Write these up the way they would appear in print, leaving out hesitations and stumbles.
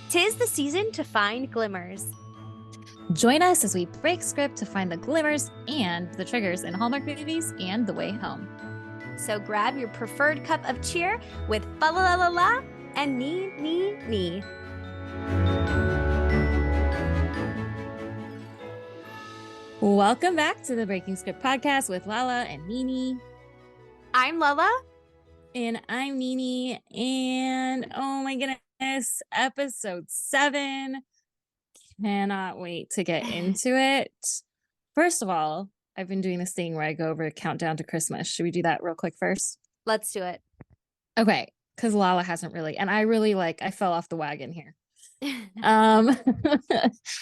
'Tis the season to find glimmers. Join us as we break script to find the glimmers and the triggers in Hallmark movies and the way home. So grab your preferred cup of cheer with fa la la la la and nee nee nee. Welcome back to the Breaking Script podcast with Lala and Nini. I'm Lala. And I'm Nini. And oh my goodness, episode 7. Cannot wait to get into it. First of all, I've been doing this thing where I go over a countdown to Christmas. Should we do that real quick first? Let's do it. Okay, because Lala hasn't really, and I really I fell off the wagon here.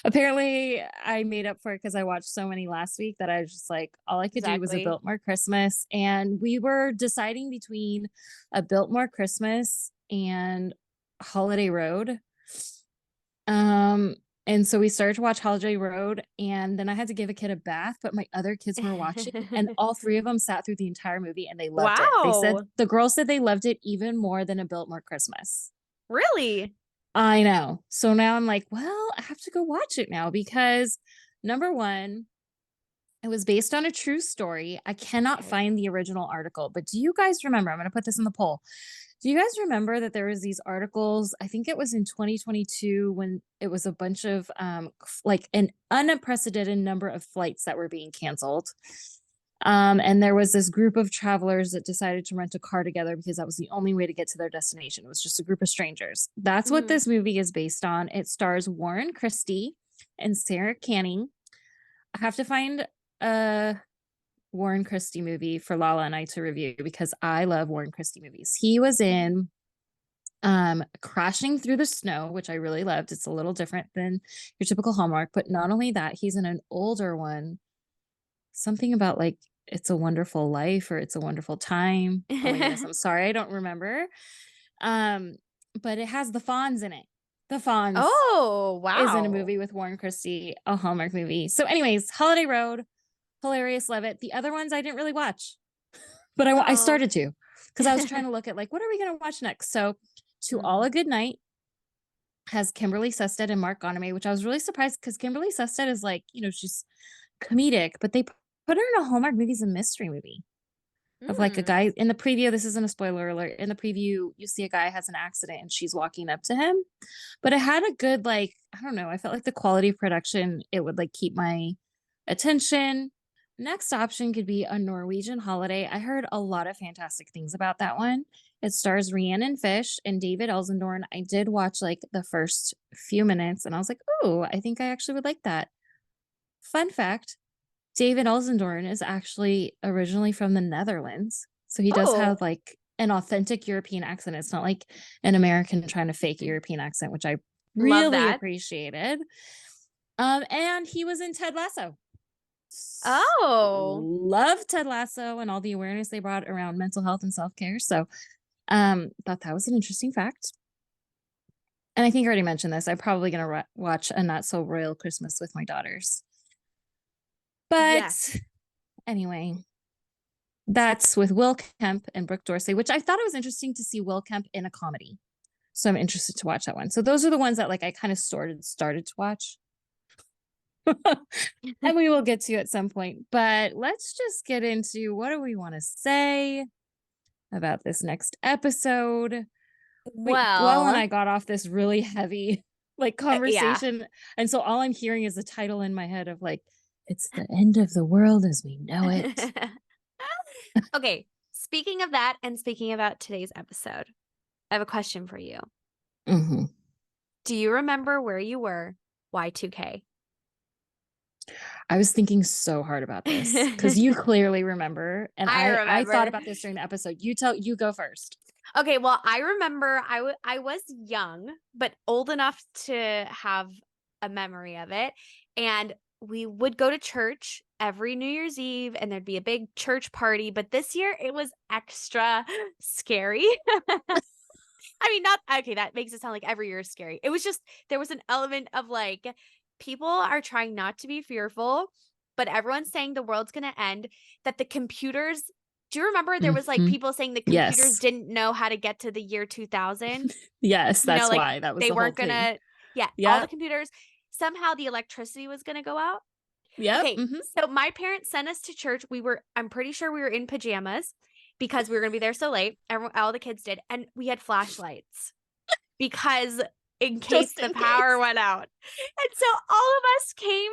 Apparently I made up for it because I watched so many last week that I was just like, all I could do was a Biltmore Christmas, and we were deciding between a Biltmore Christmas and Holiday Road. And so we started to watch Holiday Road, and then I had to give a kid a bath, but my other kids were watching, and all 3 of them sat through the entire movie and they loved it. They said the girls said they loved it even more than a Biltmore Christmas. Really? I know. So now I'm like, well, I have to go watch it now because number one, it was based on a true story. I cannot find the original article, but do you guys remember? I'm going to put this in the poll. Do you guys remember that there was these articles? I think it was in 2022 when it was a bunch of like an unprecedented number of flights that were being canceled. And there was this group of travelers that decided to rent a car together because that was the only way to get to their destination. It was just a group of strangers. That's what this movie is based on. It stars Warren Christie and Sarah Canning. I have to find a Warren Christie movie for Lala and I to review because I love Warren Christie movies. He was in Crashing Through the Snow, which I really loved. It's a little different than your typical Hallmark, but not only that, he's in an older one. Something about like It's a Wonderful Life or It's a Wonderful Time. Oh my goodness, I'm sorry, I don't remember. But it has the Fonz in it. The Fonz. Oh, wow. Is in a movie with Warren Christie, a Hallmark movie. So anyways, Holiday Road, hilarious, love it. The other ones I didn't really watch, but I started to because I was trying to look at like, what are we going to watch next? So To All a Good Night has Kimberly Sested and Mark Goname, which I was really surprised because Kimberly Sested is like, she's comedic, but they put her in a Hallmark movie as a mystery movie of like a guy in the preview. This isn't a spoiler alert. In the preview, you see a guy has an accident and she's walking up to him, but it had a good, like, I don't know. I felt like the quality of production, it would like keep my attention. Next option could be A Norwegian Holiday. I heard a lot of fantastic things about that one. It stars Rhiannon Fish and David Elsendorn. I did watch like the first few minutes and I was like, oh, I think I actually would like that. Fun fact, David Elsendorn is actually originally from the Netherlands. So he does have like an authentic European accent. It's not like an American trying to fake a European accent, which I really appreciated. And he was in Ted Lasso. Love Ted Lasso and all the awareness they brought around mental health and self-care. So thought that was an interesting fact. And I think I already mentioned this. I'm probably going to watch A Not So Royal Christmas with my daughters. But anyway, that's with Will Kemp and Brooke Dorsey, which I thought it was interesting to see Will Kemp in a comedy. So I'm interested to watch that one. So those are the ones that like I kind of started to watch. And we will get to at some point. But let's just get into what do we want to say about this next episode. Well, and I got off this really heavy like conversation. And so all I'm hearing is the title in my head of like, it's the end of the world as we know it. Okay. Speaking of that and speaking about today's episode, I have a question for you. Do you remember where you were Y2K? I was thinking so hard about this because you clearly remember. And I thought about this during the episode. You go first. Okay. Well, I remember I was young, but old enough to have a memory of it. And we would go to church every New Year's Eve and there'd be a big church party. But this year it was extra scary. I mean, that makes it sound like every year is scary. It was just, there was an element of like, people are trying not to be fearful, but everyone's saying the world's going to end, that the computers, do you remember there was like people saying the computers didn't know how to get to the year 2000? Yes, that's why that was they the weren't whole gonna thing. Yeah, all the Yep. computers. Somehow the electricity was gonna go out. Yep. Okay, so my parents sent us to church. I'm pretty sure we were in pajamas because we were gonna be there so late. All the kids did, and we had flashlights because in case Just the in power case. went out. And so all of us came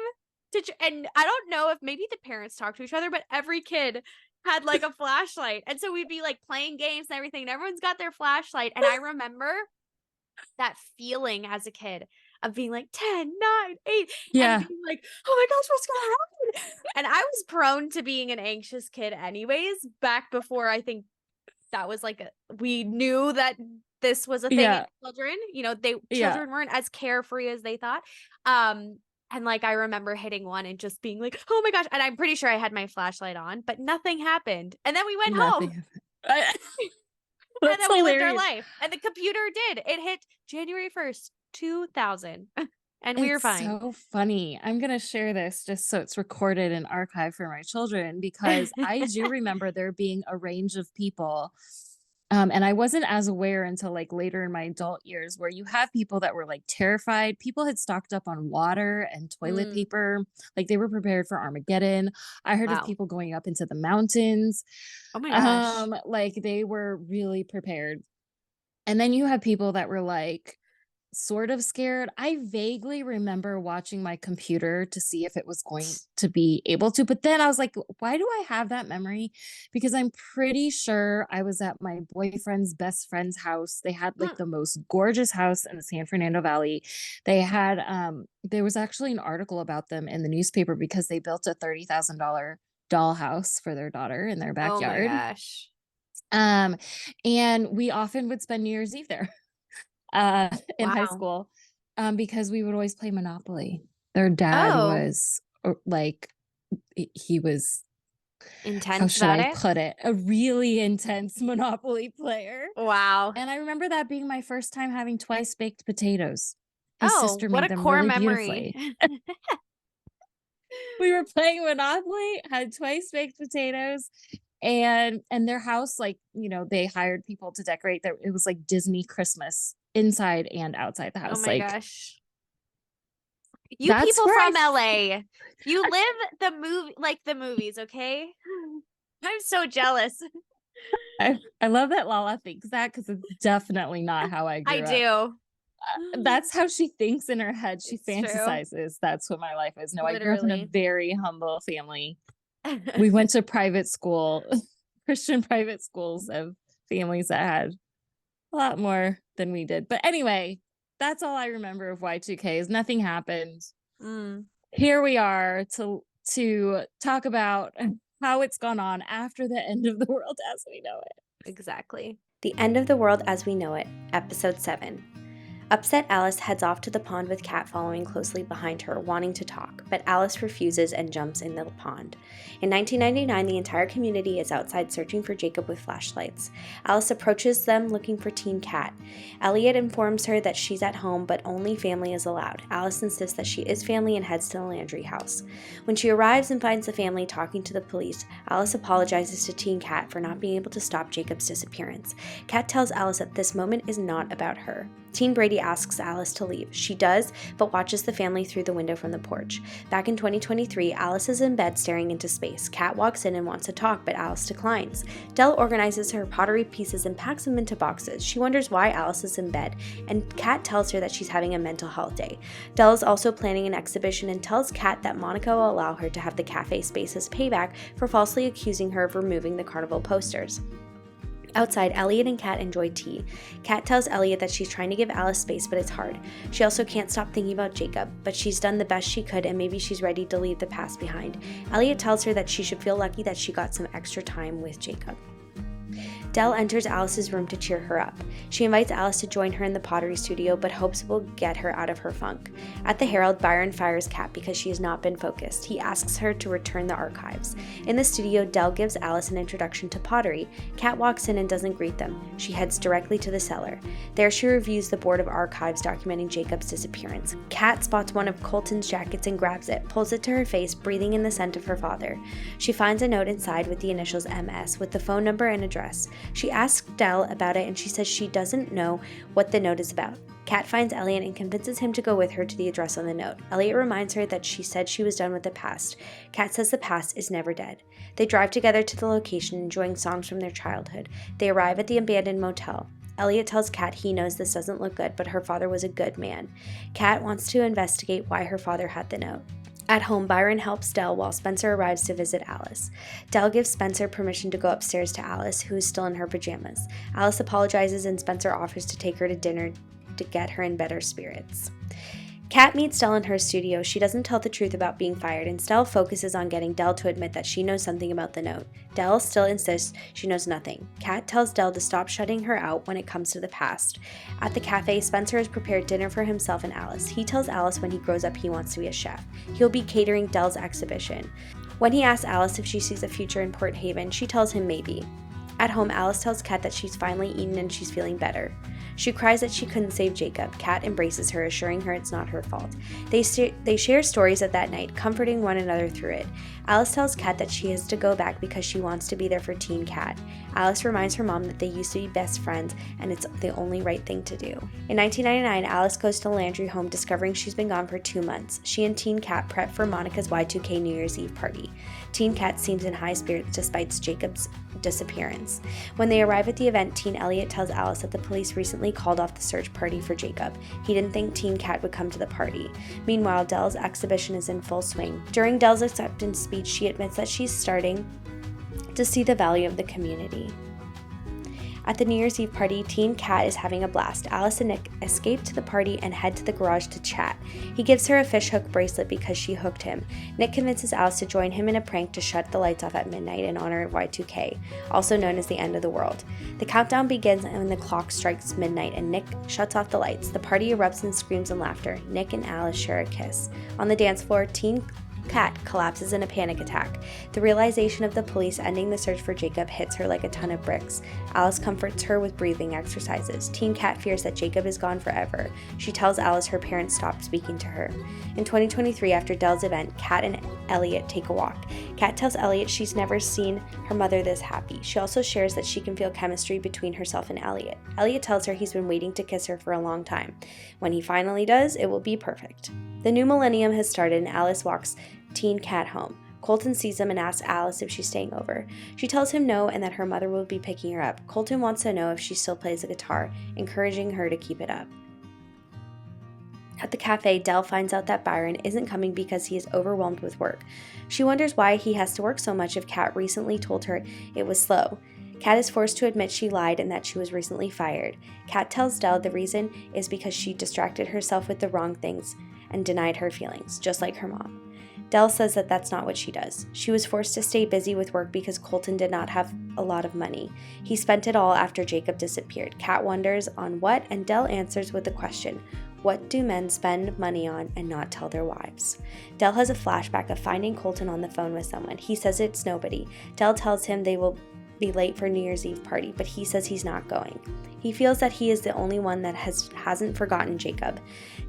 to, and I don't know if maybe the parents talked to each other, but every kid had like a flashlight. And so we'd be like playing games and everything, and everyone's got their flashlight. And I remember that feeling as a kid of being like 10, 9, 8, and Yeah. being like, oh my gosh, what's gonna happen? And I was prone to being an anxious kid anyways, back before I think that was like we knew that this was a thing in Yeah. children. Yeah. Children weren't as carefree as they thought. And like I remember hitting one and just being like, oh my gosh. And I'm pretty sure I had my flashlight on, but nothing happened. And then we went home Nothing. and That's then we lived our hilarious. life. And the computer did. It hit January 1st, 2000. And we were It's fine. so funny. I'm gonna share this just so it's recorded and archived for my children because I do remember there being a range of people, and I wasn't as aware until, like, later in my adult years where you have people that were, like, terrified. People had stocked up on water and toilet Mm, paper, like, they were prepared for Armageddon. I heard of wow. people going up into the mountains, Oh my gosh. like, they were really prepared. And then you have people that were, like, sort of scared. I vaguely remember watching my computer to see if it was going to be able to, but then I was like, why do I have that memory? Because I'm pretty sure I was at my boyfriend's best friend's house. They had like Mm. the most gorgeous house in the San Fernando Valley. They had there was actually an article about them in the newspaper because they built a $30,000 dollhouse for their daughter in their Oh my backyard. gosh. Um and we often would spend New Year's Eve there in high Wow. school, because we would always play Monopoly. Their dad Oh, was, like, he was, how intense should about I it. put it? A really intense Monopoly player, Wow. and I remember that being my first time having twice baked potatoes. His Oh, sister what made a them core really memory. beautifully. We were playing Monopoly, had twice baked potatoes, and their house, like, they hired people to decorate it was like Disney Christmas inside and outside the Oh house, my like, gosh. You that's people where from LA, you live the movies, okay? I'm so jealous. I love that Lala thinks that because it's definitely not how I I grew up. do. That's how she thinks in her head, she It's true. fantasizes, that's what my life is. No, I grew up in a Literally. very humble family. We went to private school, Christian private schools of families that had a lot more than we did. But anyway, that's all I remember of Y2K is nothing happened. Mm, Here we are to talk about how it's gone on after the end of the world as we know it. exactly. The End of the World as We Know It, Episode 7. Upset Alice heads off to the pond with Kat following closely behind her, wanting to talk, but Alice refuses and jumps in the pond. In 1999, the entire community is outside searching for Jacob with flashlights. Alice approaches them looking for Teen Kat. Elliot informs her that she's at home, but only family is allowed. Alice insists that she is family and heads to the Landry house. When she arrives and finds the family talking to the police, Alice apologizes to Teen Kat for not being able to stop Jacob's disappearance. Kat tells Alice that this moment is not about her. Teen Brady asks Alice to leave. She does, but watches the family through the window from the porch. Back in 2023, Alice is in bed staring into space. Kat walks in and wants to talk, but Alice declines. Dell organizes her pottery pieces and packs them into boxes. She wonders why Alice is in bed, and Kat tells her that she's having a mental health day. Dell is also planning an exhibition and tells Kat that Monica will allow her to have the cafe space as payback for falsely accusing her of removing the carnival posters. Outside, Elliot and Kat enjoy tea. Kat tells Elliot that she's trying to give Alice space, but it's hard. She also can't stop thinking about Jacob, but she's done the best she could and maybe she's ready to leave the past behind. Elliot tells her that she should feel lucky that she got some extra time with Jacob. Dell enters Alice's room to cheer her up. She invites Alice to join her in the pottery studio, but hopes it will get her out of her funk. At the Herald, Byron fires Kat because she has not been focused. He asks her to return the archives. In the studio, Dell gives Alice an introduction to pottery. Kat walks in and doesn't greet them. She heads directly to the cellar. There she reviews the board of archives documenting Jacob's disappearance. Kat spots one of Colton's jackets and grabs it, pulls it to her face, breathing in the scent of her father. She finds a note inside with the initials MS, with the phone number and address. She asks Dell about it and she says she doesn't know what the note is about. Kat finds Elliot and convinces him to go with her to the address on the note. Elliot reminds her that she said she was done with the past. Kat says the past is never dead. They drive together to the location, enjoying songs from their childhood. They arrive at the abandoned motel. Elliot tells Kat he knows this doesn't look good, but her father was a good man. Kat wants to investigate why her father had the note. At home, Byron helps Dell while Spencer arrives to visit Alice. Dell gives Spencer permission to go upstairs to Alice, who is still in her pajamas. Alice apologizes and Spencer offers to take her to dinner to get her in better spirits. Kat meets Dell in her studio. She doesn't tell the truth about being fired, and Dell focuses on getting Dell to admit that she knows something about the note. Dell still insists she knows nothing. Kat tells Dell to stop shutting her out when it comes to the past. At the cafe, Spencer has prepared dinner for himself and Alice. He tells Alice when he grows up he wants to be a chef. He'll be catering Dell's exhibition. When he asks Alice if she sees a future in Port Haven, she tells him maybe. At home, Alice tells Kat that she's finally eaten and she's feeling better. She cries that she couldn't save Jacob. Kat embraces her, assuring her it's not her fault. They share stories of that night, comforting one another through it. Alice tells Kat that she has to go back because she wants to be there for teen Kat. Alice reminds her mom that they used to be best friends and it's the only right thing to do. In 1999, Alice goes to the Landry home, discovering she's been gone for 2 months. She and teen Kat prep for Monica's Y2K New Year's Eve party. Teen Kat seems in high spirits despite Jacob's disappearance. When they arrive at the event, teen Elliot tells Alice that the police recently called off the search party for Jacob. He didn't think teen Kat would come to the party. Meanwhile, Dell's exhibition is in full swing. During Dell's acceptance speech, she admits that she's starting to see the value of the community. At the New Year's Eve party, teen Kat is having a blast. Alice and Nick escape to the party and head to the garage to chat. He gives her a fishhook bracelet because she hooked him. Nick convinces Alice to join him in a prank to shut the lights off at midnight in honor of Y2K, also known as the end of the world. The countdown begins when the clock strikes midnight and Nick shuts off the lights. The party erupts in screams and laughter. Nick and Alice share a kiss. On the dance floor, teen Kat collapses in a panic attack. The realization of the police ending the search for Jacob hits her like a ton of bricks. Alice comforts her with breathing exercises. Teen Kat fears that Jacob is gone forever. She tells Alice her parents stopped speaking to her. In 2023, after Dell's event, Kat and Elliot take a walk. Kat tells Elliot she's never seen her mother this happy. She also shares that she can feel chemistry between herself and Elliot. Elliot tells her he's been waiting to kiss her for a long time. When he finally does, it will be perfect. The new millennium has started and Alice walks teen Kat home. Colton sees them and asks Alice if she's staying over. She tells him no and that her mother will be picking her up. Colton wants to know if she still plays the guitar, encouraging her to keep it up. At the cafe, Dell finds out that Byron isn't coming because he is overwhelmed with work. She wonders why he has to work so much if Kat recently told her it was slow. Kat is forced to admit she lied and that she was recently fired. Kat tells Dell the reason is because she distracted herself with the wrong things and denied her feelings, just like her mom. Dell says that that's not what she does. She was forced to stay busy with work because Colton did not have a lot of money. He spent it all after Jacob disappeared. Kat wonders on what, and Dell answers with the question, what do men spend money on and not tell their wives? Dell has a flashback of finding Colton on the phone with someone. He says it's nobody. Dell tells him they will be late for New Year's Eve party, but he says he's not going. He feels that he is the only one that hasn't forgotten Jacob.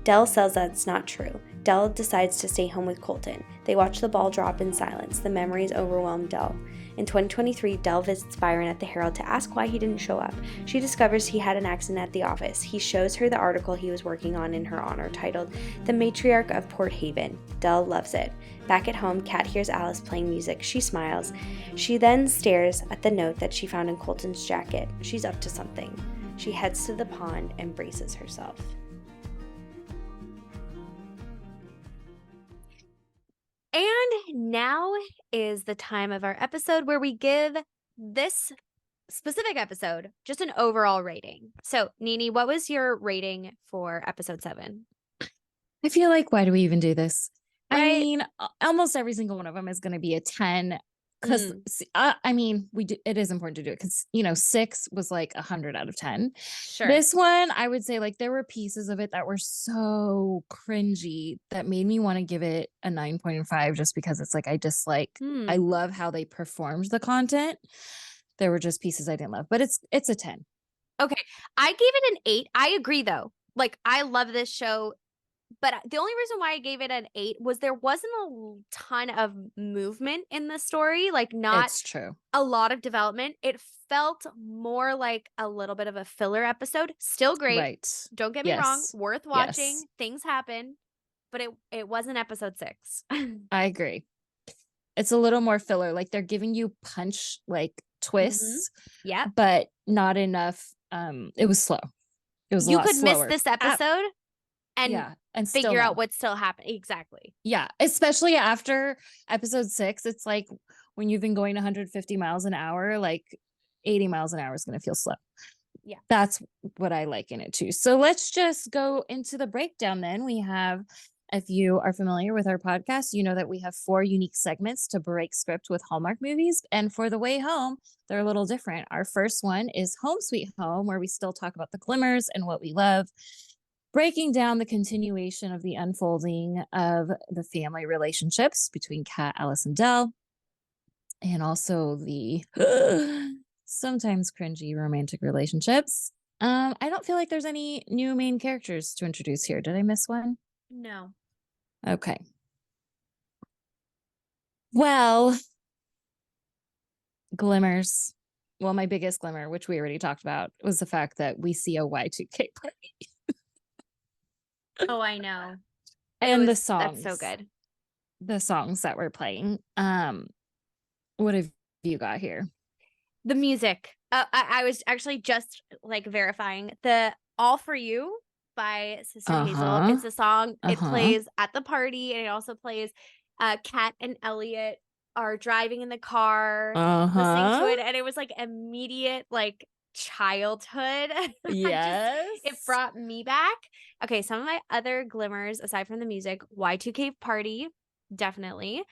Dell says that's not true. Dell decides to stay home with Colton. They watch the ball drop in silence. The memories overwhelm Dell. In 2023, Dell visits Byron at the Herald to ask why he didn't show up. She discovers he had an accident at the office. He shows her the article he was working on in her honor titled The Matriarch of Port Haven. Dell loves it. Back at home, Kat hears Alice playing music. She smiles. She then stares at the note that she found in Colton's jacket. She's up to something. She heads to the pond and braces herself. And now is the time of our episode where we give this specific episode just an overall rating. So, Nini, what was your rating for episode 7? I feel like, why do we even do this? Right? I mean, almost every single one of them is going to be a 10. Because, I mean, it is important to do it because, 6 was like 100 out of 10. Sure. This one, I would say, like, there were pieces of it that were so cringy that made me want to give it a 9.5 just because it's like, I love how they performed the content. There were just pieces I didn't love, but it's a 10. Okay. I gave it an 8. I agree, though. Like, I love this show. but the only reason why I gave it an 8 was there wasn't a ton of movement in the story, like not It's true. a lot of development. It felt more like a little bit of a filler episode. Still great. Right. Don't get me wrong. Yes. Worth watching. Yes. Things happen, but it wasn't episode 6. I agree. It's a little more filler. Like they're giving you punch like twists, Yep. but not enough. It was slow. It was a You lot could miss slower. this episode and and still figure know. out what's still happening. Exactly. Yeah, especially after episode 6, it's like when you've been going 150 miles an hour, like 80 miles an hour is going to feel slow. Yeah. That's what I like in it too. So let's just go into the breakdown then. We have, if you are familiar with our podcast, you know that we have 4 unique segments to break script with Hallmark movies. And for the way home, they're a little different. Our first one is Home Sweet Home, where we still talk about the glimmers and what we love, breaking down the continuation of the unfolding of the family relationships between Kat, Alice, and Del, and also the sometimes cringy romantic relationships. I don't feel like there's any new main characters to introduce here. Did I miss one? No. Okay. Well, glimmers. Well, my biggest glimmer, which we already talked about, was the fact that we see a Y2K party. Oh, I know. And the songs. That's so good. The songs that we're playing. What have you got here? The music. I was actually just like verifying the All For You by Sister Hazel. It's a song. It plays at the party, and it also plays Kat and Elliot are driving in the car listening to it, and it was like immediate like childhood. Yes. It brought me back. Okay, some of my other glimmers aside from the music, Y2K party, definitely.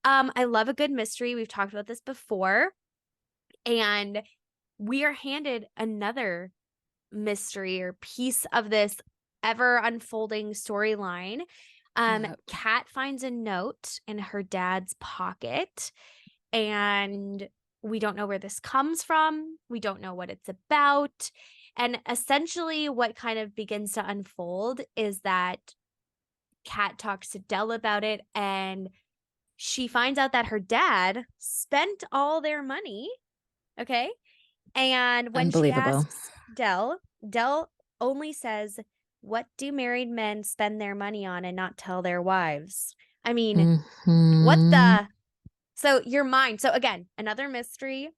I love a good mystery. We've talked about this before. And we are handed another mystery or piece of this ever unfolding storyline. Kat finds a note in her dad's pocket, and we don't know where this comes from. We don't know what it's about. And essentially what kind of begins to unfold is that Kat talks to Del about it, and she finds out that her dad spent all their money. Okay. And when she asks Del only says, "What do married men spend their money on and not tell their wives?" I mean, what the? So your mind. So again, another mystery.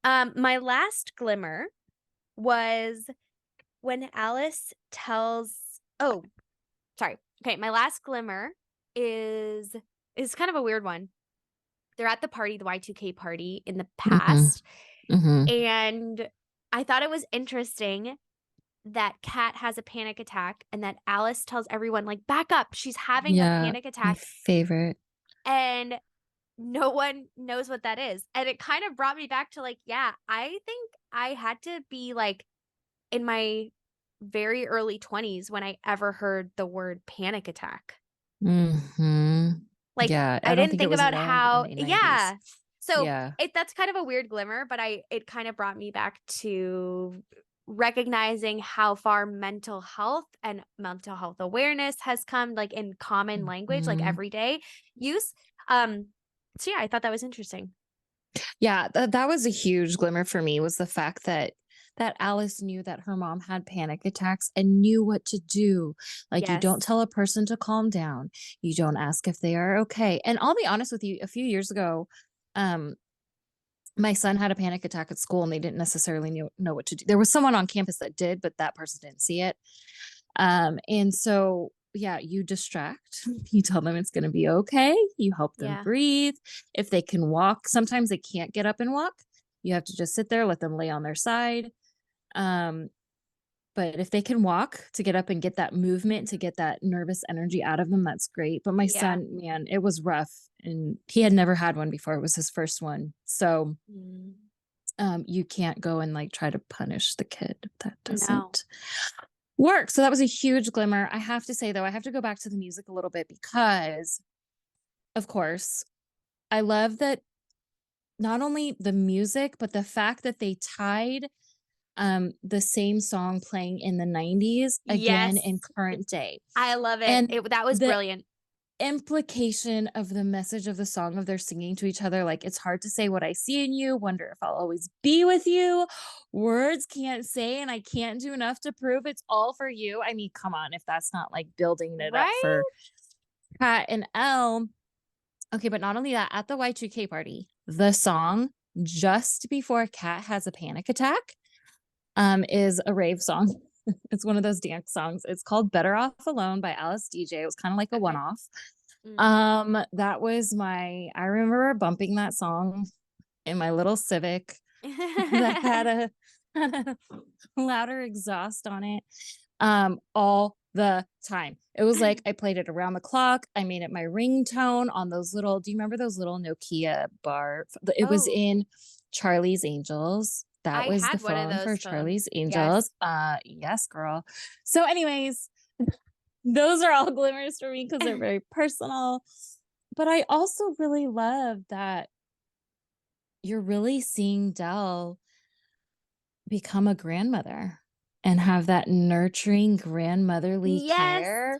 My last glimmer was when Alice tells, oh, sorry. Okay. My last glimmer is kind of a weird one. They're at the party, the Y2K party in the past. And I thought it was interesting that Kat has a panic attack and that Alice tells everyone, like, back up. She's having a panic attack. My favorite. And no one knows what that is. And it kind of brought me back to like, yeah, I think I had to be like in my very early 20s when I ever heard the word panic attack. Like, yeah, I didn't think about how, in the 90s. yeah. So yeah. That's kind of a weird glimmer, but it kind of brought me back to recognizing how far mental health and mental health awareness has come, like in common language, like everyday use. So yeah, I thought that was interesting. Yeah, that was a huge glimmer for me, was the fact that Alice knew that her mom had panic attacks and knew what to do. Like, you don't tell a person to calm down. You don't ask if they are okay. And I'll be honest with you, a few years ago, my son had a panic attack at school and they didn't necessarily know what to do. There was someone on campus that did, but that person didn't see it. And so, yeah, you distract, you tell them it's going to be okay. You help them breathe. If they can walk, sometimes they can't get up and walk. You have to just sit there, let them lay on their side. But if they can walk, to get up and get that movement, to get that nervous energy out of them, that's great. But my son, man, it was rough, and he had never had one before. It was his first one. So you can't go and like try to punish the kid. That doesn't work. So that was a huge glimmer. I have to say, though, I have to go back to the music a little bit because, of course, I love that not only the music, but the fact that they tied the same song playing in the 90s again Yes. in current day. I love it. And That was the brilliant. implication of the message of the song of they're singing to each other, like, it's hard to say what I see in you, wonder if I'll always be with you. Words can't say, and I can't do enough to prove it's all for you. I mean, come on, if that's not like building it up Right? for Kat and Elle. Okay, but not only that, at the Y2K party, the song just before Kat has a panic attack is a rave song. It's one of those dance songs. It's called Better Off Alone by Alice DJ. It was kind of like a Okay. one-off. Mm. That was I remember bumping that song in my little Civic that had a louder exhaust on it all the time. It was like I played it around the clock. I made it my ringtone on those little, do you remember those little Nokia bar? It was Oh, in Charlie's Angels. That I was the had one of phone for those phones. Charlie's Yes. Angels. Yes, girl. So, anyways, those are all glimmers for me because they're very personal. But I also really love that you're really seeing Dell become a grandmother and have that nurturing grandmotherly Yes. care.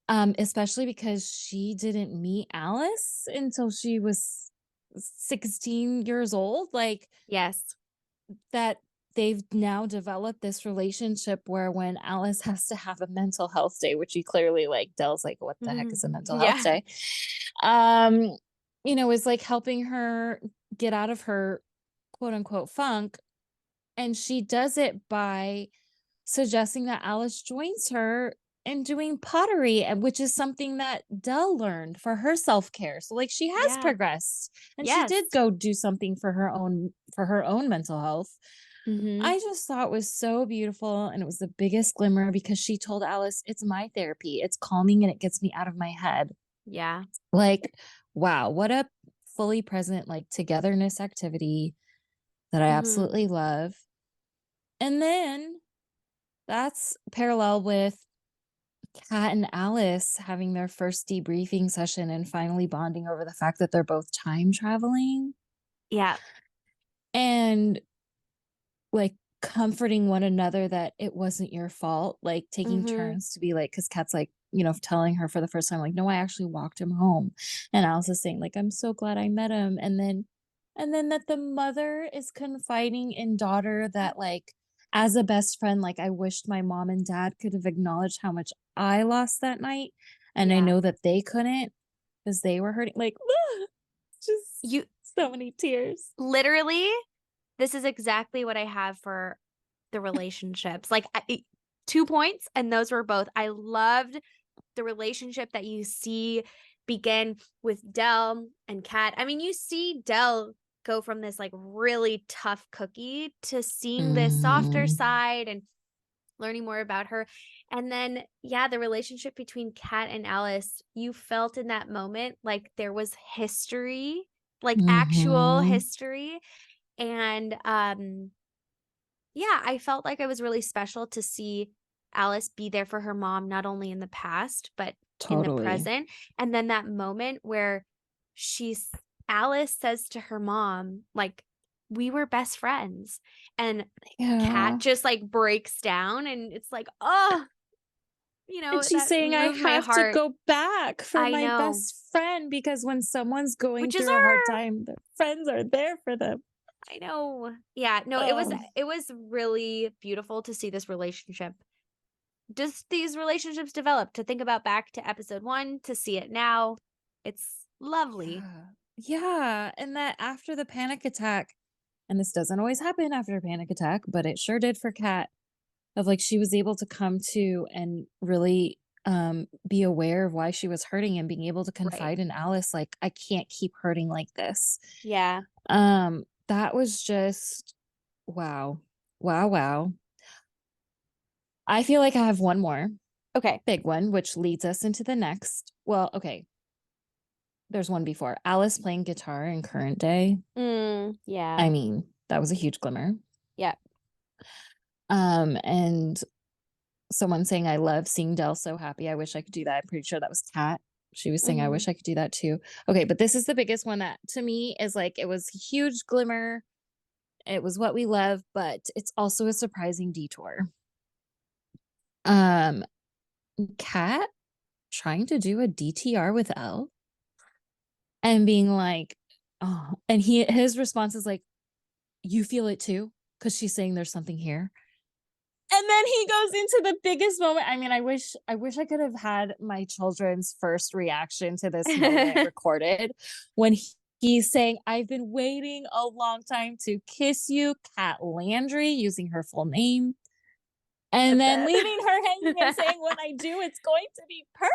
Especially because she didn't meet Alice until she was 16 years old. Like, Yes. that they've now developed this relationship where when Alice has to have a mental health day, which he clearly, like, Dell's like, what the heck is a mental health Yeah. day? Is like helping her get out of her quote unquote funk. And she does it by suggesting that Alice joins her in doing pottery, which is something that Dell learned for her self-care. So, like, she has Yeah. progressed and she Yes. did go do something for her own mental health. Mm-hmm. I just thought was so beautiful, and it was the biggest glimmer because she told Alice, "It's my therapy. It's calming and it gets me out of my head." Yeah. Like, wow, what a fully present, like, togetherness activity that I Mm-hmm. absolutely love. And then that's parallel with Kat and Alice having their first debriefing session and finally bonding over the fact that they're both time traveling Yeah. and, like, comforting one another that it wasn't your fault, like taking Mm-hmm. turns to be like, because Kat's like, telling her for the first time, like, no, I actually walked him home. And Alice is saying, like, I'm so glad I met him. And then that the mother is confiding in daughter that, like, as a best friend, like, I wished my mom and dad could have acknowledged how much I lost that night. And I Yeah. know that they couldn't because they were hurting. Like, just You so many tears. literally, this is exactly what I have for the relationships. Like, 2 points, and those were both. I loved the relationship that you see begin with Dell and Kat. I mean, you see Dell go from this like really tough cookie to seeing this softer Mhm. side and learning more about her. And then, yeah, the relationship between Kat and Alice, you felt in that moment like there was history, like actual Mhm. history. And yeah, I felt like it was really special to see Alice be there for her mom, not only in the past, but in the Totally. present. And then that moment where she's Alice says to her mom, like, we were best friends. And Kat Yeah. just like breaks down and it's like, oh, And she's that saying, I moved my have to heart. go back for I my know. best friend because when someone's going Which is through a hard her. time, their friends are there for them. I know. Yeah, no, Oh, it was really beautiful to see this relationship. Just these relationships develop, to think about back to episode 1, to see it now. It's lovely. yeah. Yeah. And that after the panic attack, and this doesn't always happen after a panic attack, but it sure did for Kat, of like she was able to come to and really be aware of why she was hurting and being able to Right. confide in Alice, like, I can't keep hurting like this. Yeah. That was just wow. Wow, wow. I feel like I have one more Okay. big one, which leads us into the next. Well, okay, there's one before. Alice playing guitar in current day. Yeah. I mean, that was a huge glimmer. Yeah. And someone saying, I love seeing Dell so happy. I wish I could do that. I'm pretty sure that was Kat. She was saying, I Mhm. wish I could do that too. Okay, but this is the biggest one that to me is like, it was a huge glimmer It was what we love, but it's also a surprising detour. Um, Kat trying to do a DTR with Elle and being like, oh, and his response is like, you feel it too? Because she's saying there's something here. And then he goes into the biggest moment. I mean, I wish I could have had my children's first reaction to this moment recorded when he's saying, I've been waiting a long time to kiss you, Kat Landry, using her full name. And then leaving her hanging and saying, when I do, it's going to be perfect.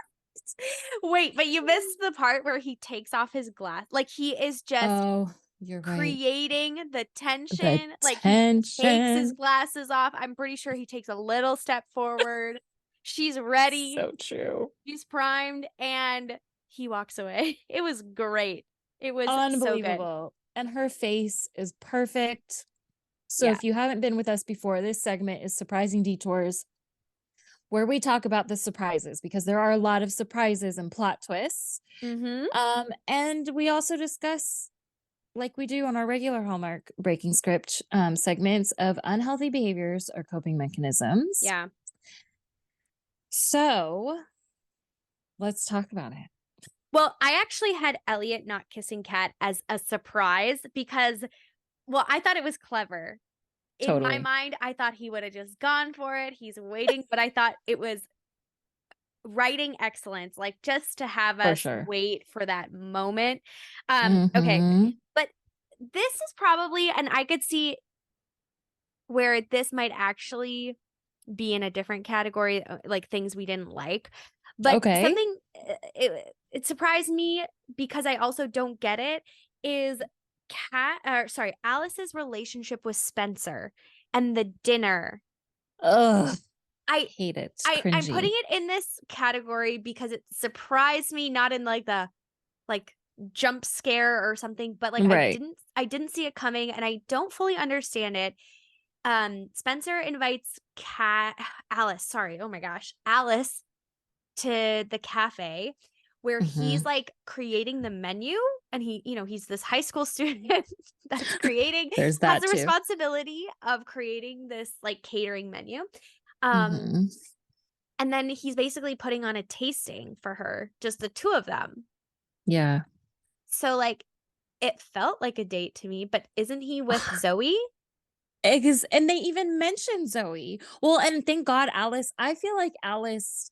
Wait, but you missed the part where he takes off his glass. Like, he is just You're right. creating the tension. The Like, he takes his tension. glasses off. I'm pretty sure he takes a little step forward. She's ready. So true. She's primed, and he walks away. It was great. It was so good. Unbelievable. And her face is perfect. So Yeah. if you haven't been with us before, this segment is Surprising Detours, where we talk about the surprises, because there are a lot of surprises and plot twists. Mm-hmm. And we also discuss, like we do on our regular Hallmark Breaking Script segments, of unhealthy behaviors or coping mechanisms. Yeah. So let's talk about it. Well, I actually had Elliot not kissing Kat as a surprise because, well, I thought it was clever. In my mind, I thought he would have just gone for it. He's waiting, but I thought it was writing excellence, like, just to have us wait for that moment. Okay, but this is probably, and I could see where this might actually be in a different category, like things we didn't like. But something it surprised me, because I also don't get it, is Alice's relationship with Spencer and the dinner. Ugh. I hate it. I'm putting it in this category because it surprised me, not in like the jump scare or something, but like I didn't see it coming, and I don't fully understand it. Spencer invites Alice to the cafe where he's like creating the menu, and he's this high school student that's creating has the responsibility of creating this like catering menu. And then he's basically putting on a tasting for her, just the two of them. Yeah. So like it felt like a date to me, but isn't he with Zoe? And they even mentioned Zoe. Well, and thank God Alice, I feel like Alice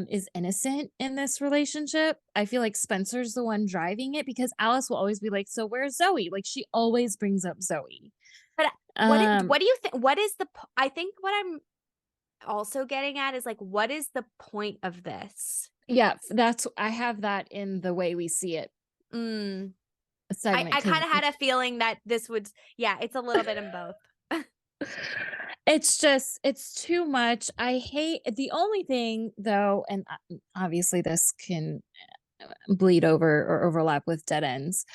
is innocent in this relationship. I feel like Spencer's the one driving it, because Alice will always be like, so where's Zoe? Like, she always brings up Zoe. But what do you think? I think what I'm also getting at is like, what is the point of this? Yeah, I have that in the way we see it. Segment, I kind of had a feeling that this would, it's a little bit in both. It's too much. I hate the only thing though, and obviously this can bleed over or overlap with Dead Ends,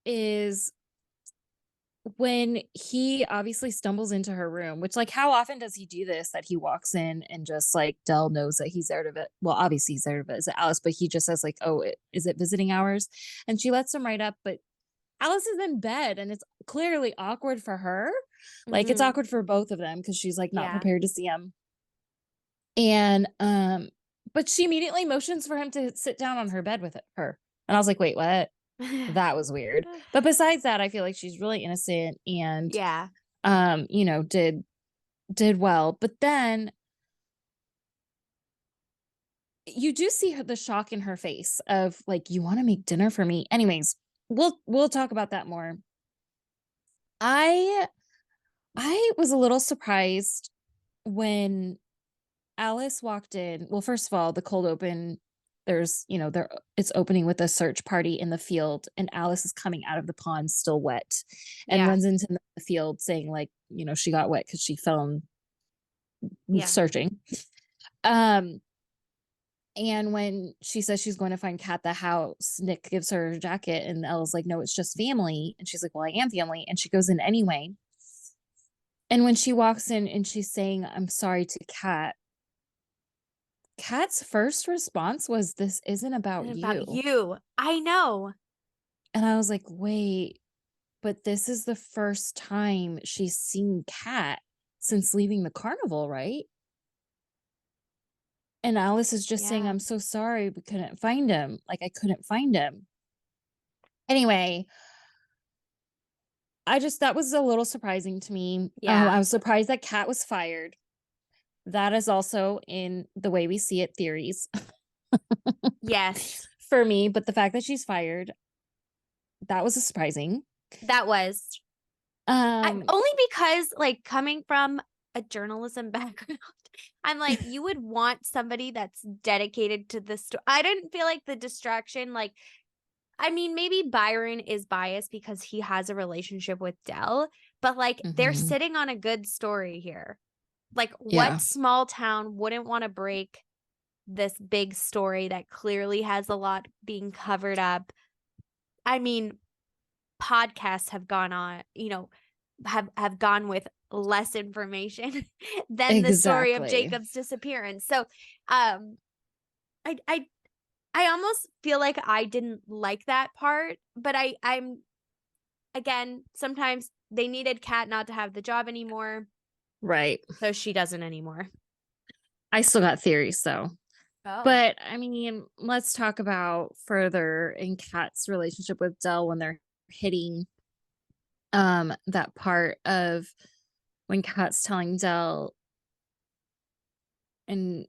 is when he obviously stumbles into her room, which, like, how often does he do this, that he walks in and just like Del knows that he's there to well, obviously he's there to visit Alice, but he just says like, oh, is it visiting hours? And she lets him right up, but Alice is in bed, and it's clearly awkward for her. Like, it's awkward for both of them, because she's like not prepared to see him. And but she immediately motions for him to sit down on her bed with her. And I was like, wait, what? That was weird. But besides that, I feel like she's really innocent and did well. But then you do see the shock in her face of like, you want to make dinner for me? Anyways, we'll talk about that more. I was a little surprised when Alice walked in. Well, first of all, the cold open, there's, it's opening with a search party in the field, and Alice is coming out of the pond still wet and runs into the field saying like, she got wet because she fell searching. And when she says she's going to find Kat the house, Nick gives her a jacket, and Ella's like, no, it's just family. And she's like, well, I am family. And she goes in anyway. And when she walks in and she's saying, I'm sorry to Kat, Kat's first response was, this isn't about you. I know. And I was like, wait, but this is the first time she's seen Kat since leaving the carnival, right? And Alice is just saying, Yeah. I'm so sorry, we couldn't find him. Like, I couldn't find him. Anyway, that was a little surprising to me. Yeah. I was surprised that Kat was fired. That is also in the way we see it theories Yes. for me, but the fact that she's fired, that was surprising. That was. Only because, like, coming from a journalism background, I'm like, you would want somebody that's dedicated to the story. I didn't feel like the distraction, like, I mean, maybe Byron is biased because he has a relationship with Dell, but like, they're Mhm. sitting on a good story here. Like, Yeah. what small town wouldn't want to break this big story that clearly has a lot being covered up? I mean, podcasts have gone on, have gone with less information than the story of Exactly. Jacob's disappearance. So, um, I almost feel like I didn't like that part, but I'm again, sometimes they needed Kat not to have the job anymore, Right. so she doesn't anymore. I still got theories though. Oh. But I mean, let's talk about further in Kat's relationship with Dell when they're hitting that part of when Kat's telling Dell and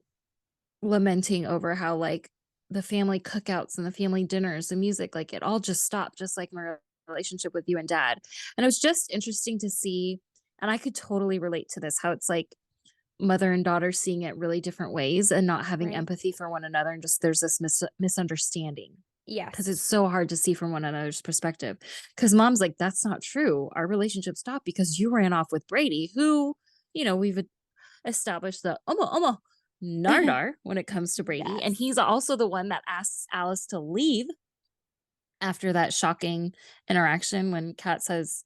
lamenting over how like the family cookouts and the family dinners, the music, like it all just stopped, just like my relationship with you and dad. And it was just interesting to see, and I could totally relate to this, how it's like mother and daughter seeing it really different ways and not having Right. empathy for one another, and just there's this misunderstanding because it's Yes. so hard to see from one another's perspective, because mom's like, that's not true, our relationship stopped because you ran off with Brady, who, we've established the omo nardar when it comes to Brady, and Yes. he's also the one that asks Alice to leave after that shocking interaction when Kat says,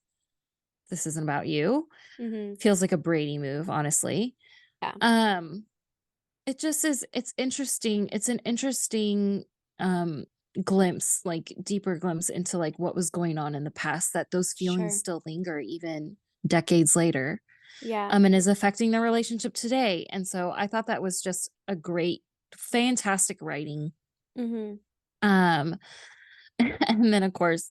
this isn't about you. Mm-hmm. Feels like a Brady move, honestly. Yeah. It just is, it's interesting. It's an interesting glimpse, like deeper glimpse into like what was going on in the past, that those feelings Sure. still linger even decades later. Yeah. And is affecting their relationship today. And so I thought that was just a great, fantastic writing. Mm-hmm. Um and then of course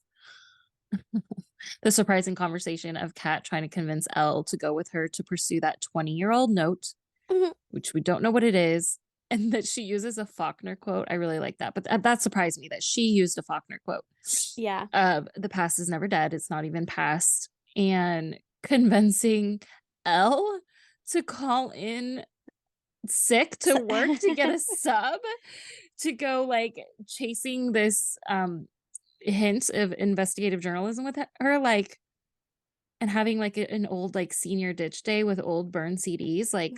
the surprising conversation of Kat trying to convince Elle to go with her to pursue that 20-year-old note, Mm-hmm. which we don't know what it is, and that she uses a Faulkner quote. I really like that. But that surprised me that she used a Faulkner quote. Yeah. The past is never dead. It's not even past. And convincing Elle to call in sick to work to get a sub to go like chasing this hint of investigative journalism with her, like, and having like an old like senior ditch day with old burn CDs, like,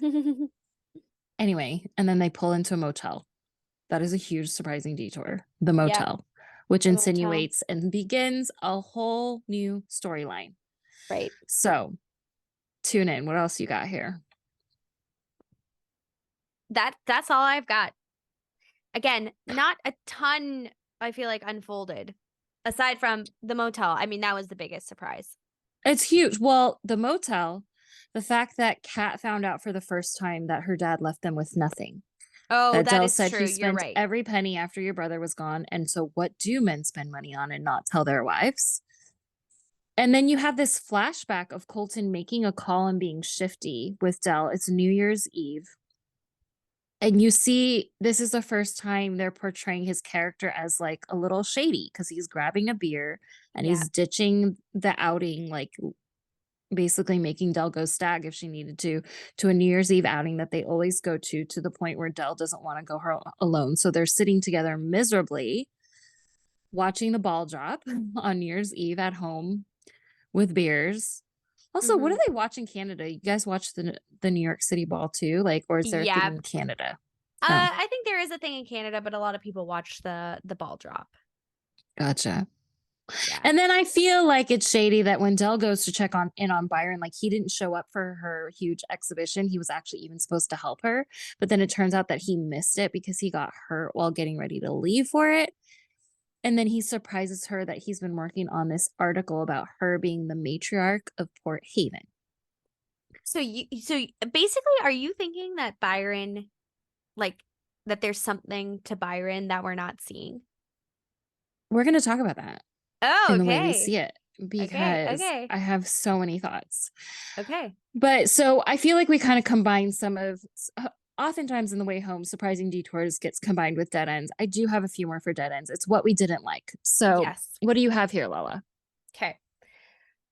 anyway, and then they pull into a motel. That is a huge surprising detour, the Yep. motel, which The motel. insinuates and begins a whole new storyline. Right. So tune in. What else you got here? That's all I've got. Again, not a ton, I feel like, unfolded aside from the motel. I mean, that was the biggest surprise. It's huge. Well, the motel, the fact that Kat found out for the first time that her dad left them with nothing. Oh, That that Dell is said true. he You're spent right. every penny after your brother was gone. And so what do men spend money on and not tell their wives? And then you have this flashback of Colton making a call and being shifty with Dell. It's New Year's Eve. And you see, this is the first time they're portraying his character as like a little shady, because he's grabbing a beer and Yeah. he's ditching the outing, like basically making Dell go stag if she needed to a New Year's Eve outing that they always go to the point where Dell doesn't want to go alone. So they're sitting together miserably watching the ball drop on New Year's Eve at home with beers. Also, what do they watch in Canada? You guys watch the New York City ball too? Like, or is there a thing in Canada? I think there is a thing in Canada, but a lot of people watch the ball drop. Gotcha. Yeah. And then I feel like it's shady that when Dell goes to check on Byron, like he didn't show up for her huge exhibition. He was actually even supposed to help her, but then it turns out that he missed it because he got hurt while getting ready to leave for it. And then he surprises her that he's been working on this article about her being the matriarch of Port Haven. So basically, are you thinking that Byron, like, that there's something to Byron that we're not seeing? We're going to talk about that Oh, in the way we see okay. it because Okay. I have so many thoughts. Okay. But so I feel like we kind of combine some of, oftentimes in The Way Home, surprising detours gets combined with dead ends. I do have a few more for dead ends. It's what we didn't like. So Yes. what do you have here, Lala? Okay.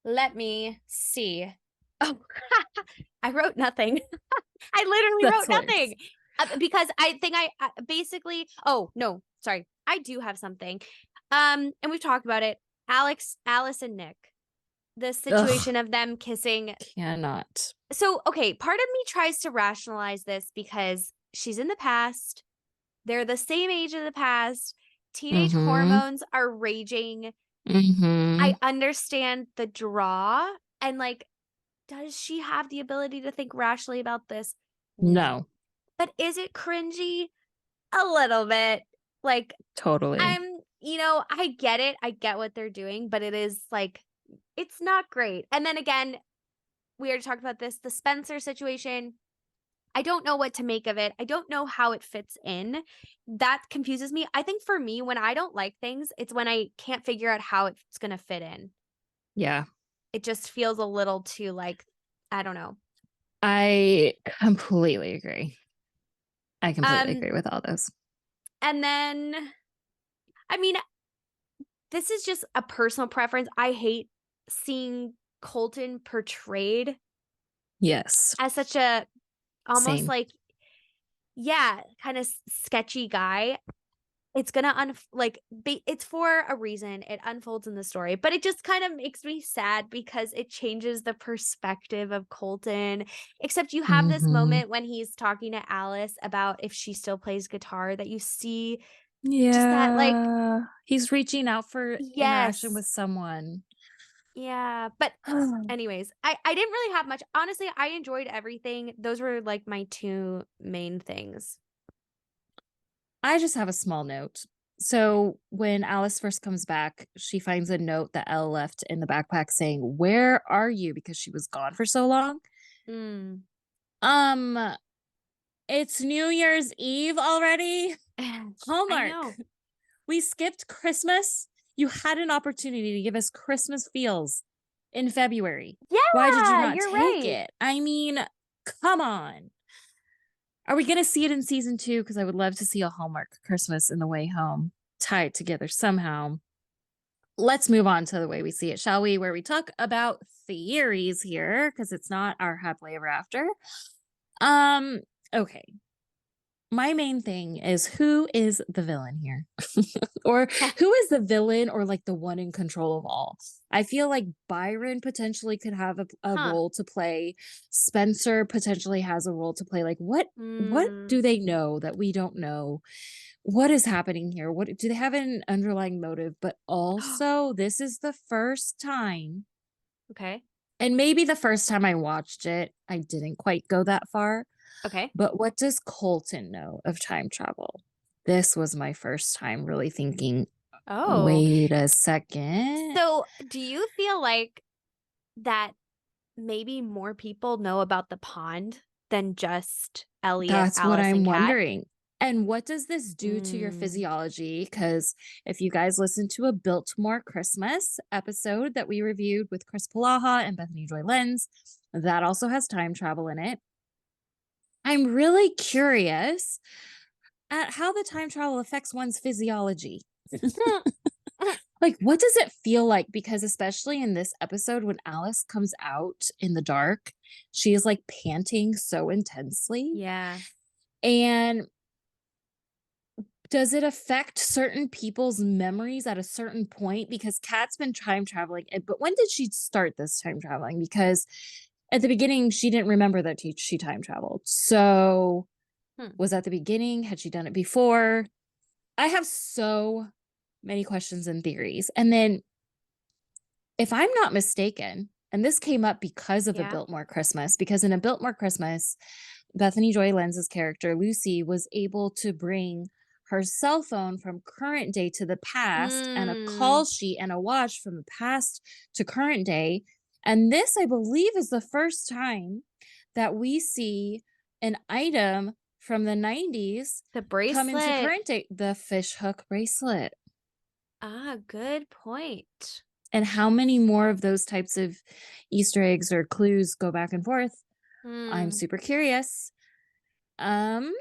Let me see. Oh, I wrote nothing. I literally That's wrote hilarious. nothing because I think I basically. Oh no, sorry. I do have something. And we've talked about it. Alice, and Nick. The situation of them kissing. Cannot. So, okay, part of me tries to rationalize this because she's in the past. They're the same age in the past. Teenage hormones are raging. I understand the draw. And, like, does she have the ability to think rationally about this? No. But is it cringy? A little bit. Like, Totally. I get it. I get what they're doing, but it is like, it's not great. And then again, we already talked about this, the Spencer situation. I don't know what to make of it. I don't know how it fits in. That confuses me. I think for me, when I don't like things, it's when I can't figure out how it's going to fit in. Yeah. It just feels a little too, like, I don't know. I completely agree. I completely agree with all those. And then, I mean, this is just a personal preference. I hate seeing Colton portrayed Yes. as such a almost Same. like, yeah, kind of sketchy guy. It's gonna it's for a reason. It unfolds in the story, but it just kind of makes me sad because it changes the perspective of Colton. Except you have this moment when he's talking to Alice about if she still plays guitar, that you see just that, like, he's reaching out for interaction yes. with someone. Yeah, but anyways, I didn't really have much. Honestly, I enjoyed everything. Those were like my two main things. I just have a small note. So when Alice first comes back, she finds a note that Elle left in the backpack saying, "Where are you?" because she was gone for so long. It's New Year's Eve already. Hallmark. We skipped Christmas. You had an opportunity to give us Christmas feels in February. Yeah, why did you not you're take right. it? I mean, come on. Are we going to see it in season 2? Because I would love to see a Hallmark Christmas in The Way Home tied together somehow. Let's move on to The Way We See It, shall we? Where we talk about theories here, because it's not our happily ever after. Okay. My main thing is, who is the villain here? Or who is the villain, or like the one in control of all? I feel like Byron potentially could have a role to play. Spencer potentially has a role to play. Like, what do they know that we don't know? What is happening here? What do they have an underlying motive? But also, this is the first time. Okay. And maybe the first time I watched it, I didn't quite go that far. Okay. But what does Colton know of time travel? This was my first time really thinking, wait a second. So do you feel like that maybe more people know about the pond than just Elliot, That's Alice, what I'm and Kat? wondering. And what does this do to your physiology? Because if you guys listen to a Biltmore Christmas episode that we reviewed with Chris Palaha and Bethany Joy Lenz, that also has time travel in it. I'm really curious at how the time travel affects one's physiology. Like, what does it feel like? Because especially in this episode, when Alice comes out in the dark, she is like panting so intensely. Yeah. And does it affect certain people's memories at a certain point? Because Kat's been time traveling, but when did she start this time traveling? Because at the beginning, she didn't remember that she time traveled. So was that the beginning? Had she done it before? I have so many questions and theories. And then, if I'm not mistaken, and this came up because of a Biltmore Christmas, because in a Biltmore Christmas, Bethany Joy Lenz's character, Lucy, was able to bring her cell phone from current day to the past, and a Mm. call sheet and a watch from the past to current day. And this, I believe, is the first time that we see an item from the 90s The come into bracelet. current day. The fish hook bracelet. Ah, good point. And how many more of those types of Easter eggs or clues go back and forth? I'm super curious. Because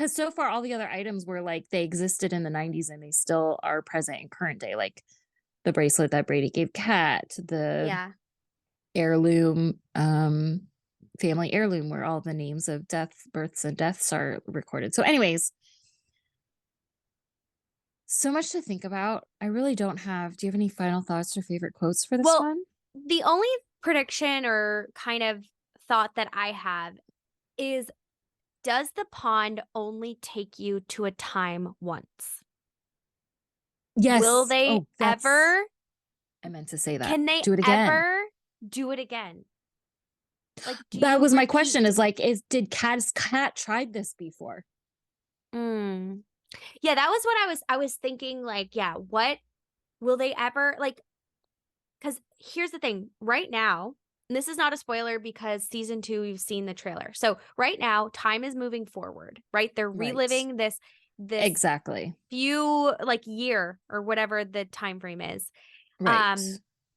so far all the other items were like they existed in the 90s and they still are present in current day, like the bracelet that Brady gave Kat, the Yeah. heirloom, family heirloom where all the names of births and deaths are recorded. So anyways, so much to think about. I really don't have. Do you have any final thoughts or favorite quotes for this Well, one? the only prediction or kind of thought that I have is, does the pond only take you to a time once? Yes. Will they ever? I meant to say that. Can they do it again? ever do it again? Like, that was my question. Is like, did Kat tried this before? Yeah, that was what I was thinking. Like, yeah, what will they ever like? Because here's the thing, right now, and this is not a spoiler because season 2, we've seen the trailer. So right now, time is moving forward, right? They're reliving this exactly few like year or whatever the time frame is. Right.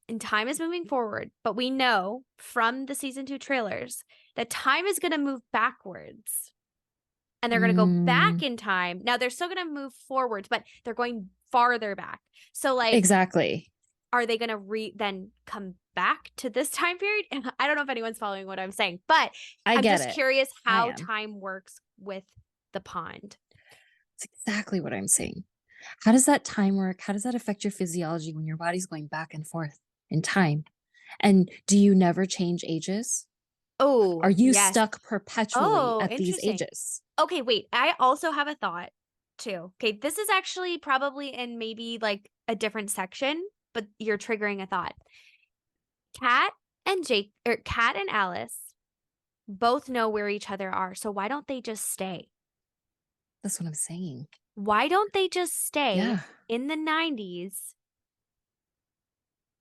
And time is moving forward, but we know from the season 2 trailers that time is going to move backwards. And they're going to go back in time. Now they're still going to move forwards, but they're going farther back. So like, exactly. Are they going to then come back to this time period? And I don't know if anyone's following what I'm saying, but I'm just curious how time works with the pond. It's exactly what I'm saying. How does that time work? How does that affect your physiology when your body's going back and forth in time? And do you never change ages? Oh, are you stuck perpetually at these ages? Okay, wait. I also have a thought too. Okay, this is actually probably in maybe like a different section, but you're triggering a thought. Kat and Alice both know where each other are. So why don't they just stay? That's what I'm saying. Why don't they just stay in the 90s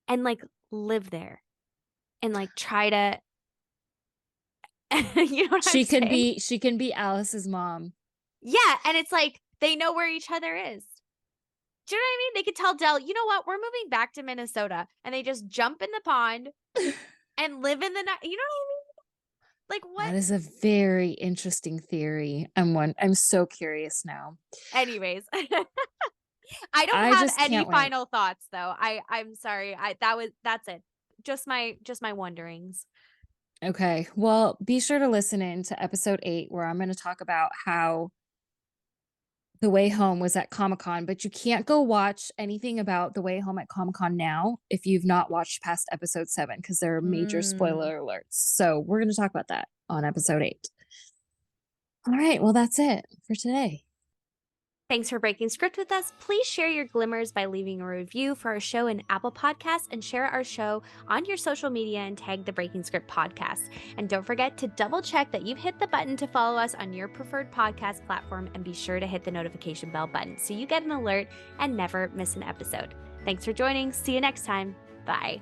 and like live there and like try to you know what I'm saying? She can be Alice's mom. Yeah, and it's like they know where each other is. Do you know what I mean? They could tell Del, you know what? We're moving back to Minnesota, and they just jump in the pond and live in the night. You know what I mean? Like what? That is a very interesting theory. I'm so curious now. Anyways, I don't have any final thoughts though. I'm sorry. That's it. Just my wonderings. Okay. Well, be sure to listen in to episode 8 where I'm going to talk about how The Way Home was at Comic-Con, but you can't go watch anything about The Way Home at Comic-Con now if you've not watched past episode 7 because there are major spoiler alerts. So we're going to talk about that on episode 8. All right. Well, that's it for today. Thanks for breaking script with us. Please share your glimmers by leaving a review for our show in Apple Podcasts and share our show on your social media and tag the Breaking Script podcast. And don't forget to double check that you've hit the button to follow us on your preferred podcast platform, and be sure to hit the notification bell button so you get an alert and never miss an episode. Thanks for joining. See you next time. Bye.